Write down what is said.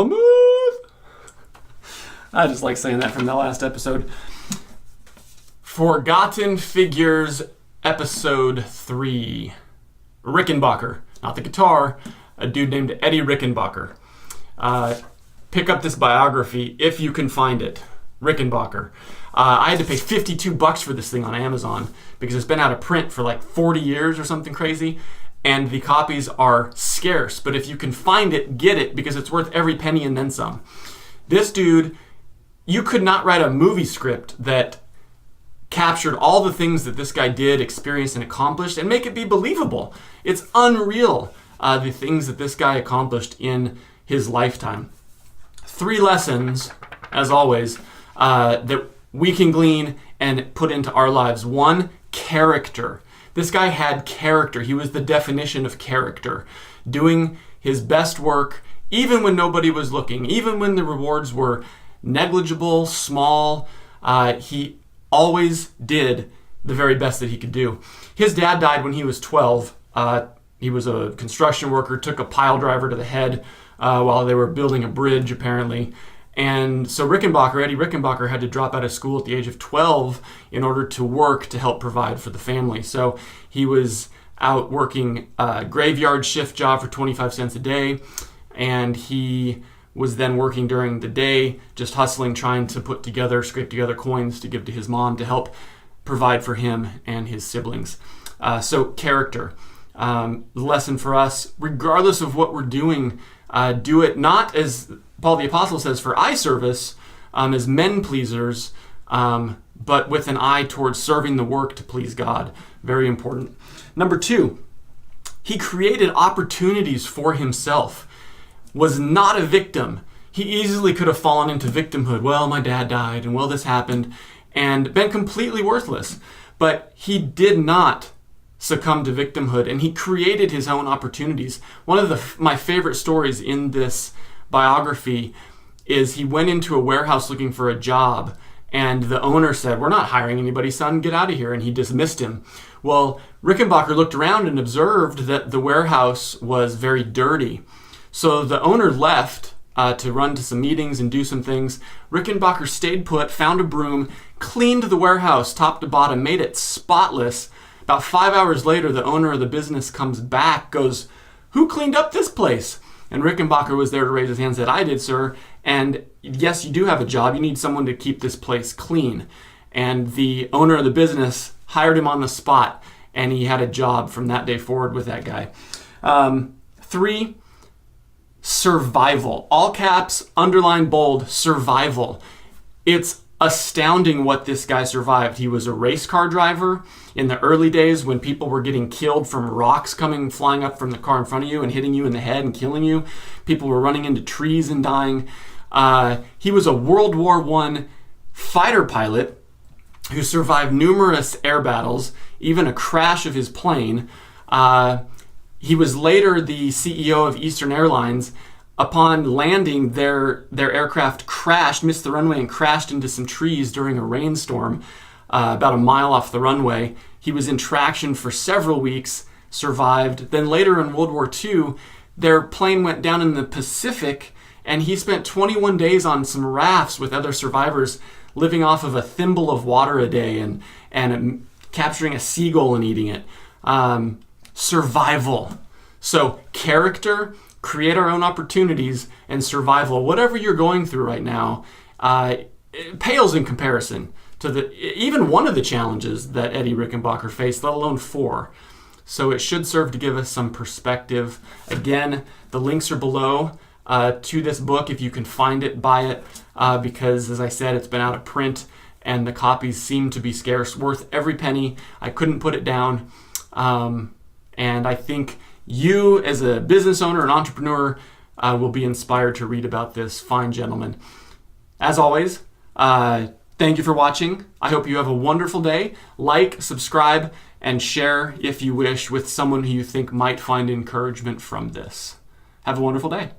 Muth. I just like saying that from the last episode. Forgotten Figures, episode 3. Rickenbacker, not the guitar, a dude named Eddie Rickenbacker. Pick up this biography if you can find it. Rickenbacker. I had to pay $52 for this thing on Amazon because it's been out of print for like 40 years or something crazy, and the copies are scarce. But if you can find it, get it, because it's worth every penny and then some. This dude, you could not write a movie script that captured all the things that this guy did, experienced, and accomplished and make it be believable. It's unreal, the things that this guy accomplished in his lifetime. 3 lessons, as always, that we can glean and put into our lives. 1, character. This guy had character. He was the definition of character. Doing his best work, even when nobody was looking, even when the rewards were negligible, small, he always did the very best that he could do. His dad died when he was 12. He was a construction worker, took a pile driver to the head while they were building a bridge, apparently. And so Eddie Rickenbacker, had to drop out of school at the age of 12 in order to work to help provide for the family. So he was out working a graveyard shift job for 25 cents a day, and he was then working during the day, just hustling, trying to scrape together coins to give to his mom to help provide for him and his siblings. So character. The lesson for us, regardless of what we're doing, do it not, as Paul the Apostle says, for eye service, as men pleasers, but with an eye towards serving the work to please God. Very important. Number 2, he created opportunities for himself. Was not a victim. He easily could have fallen into victimhood. Well, my dad died, and well, this happened, and been completely worthless. But he did not succumb to victimhood, and he created his own opportunities. One of my favorite stories in this biography is he went into a warehouse looking for a job, and the owner said, "We're not hiring anybody, son, get out of here," and he dismissed him. Well, Rickenbacker looked around and observed that the warehouse was very dirty. So the owner left to run to some meetings and do some things. Rickenbacker stayed put, found a broom, cleaned the warehouse top to bottom, made it spotless. About 5 hours later, the owner of the business comes back, goes, "Who cleaned up this place?" And Rickenbacker was there to raise his hand and said, "I did, sir. And yes, you do have a job. You need someone to keep this place clean." And the owner of the business hired him on the spot, and he had a job from that day forward with that guy. 3, survival. All caps, underline, bold, survival. It's astounding what this guy survived. He was a race car driver in the early days when people were getting killed from rocks coming flying up from the car in front of you and hitting you in the head and killing you. People were running into trees and dying. He was a World War I fighter pilot who survived numerous air battles, even a crash of his plane. He was later the CEO of Eastern Airlines. Upon landing, their aircraft missed the runway and crashed into some trees during a rainstorm about a mile off the runway. He was in traction for several weeks, survived. Then later in World War II, their plane went down in the Pacific, and he spent 21 days on some rafts with other survivors, living off of a thimble of water a day and capturing a seagull and eating it. Survival. So character, create our own opportunities, and survival. Whatever you're going through right now, it pales in comparison to even one of the challenges that Eddie Rickenbacker faced, let alone 4. So it should serve to give us some perspective. Again, the links are below to this book. If you can find it, buy it, because, as I said, it's been out of print, and the copies seem to be scarce, worth every penny. I couldn't put it down. And I think you, as a business owner, an entrepreneur, will be inspired to read about this fine gentleman. As always, thank you for watching. I hope you have a wonderful day. Like, subscribe, and share, if you wish, with someone who you think might find encouragement from this. Have a wonderful day.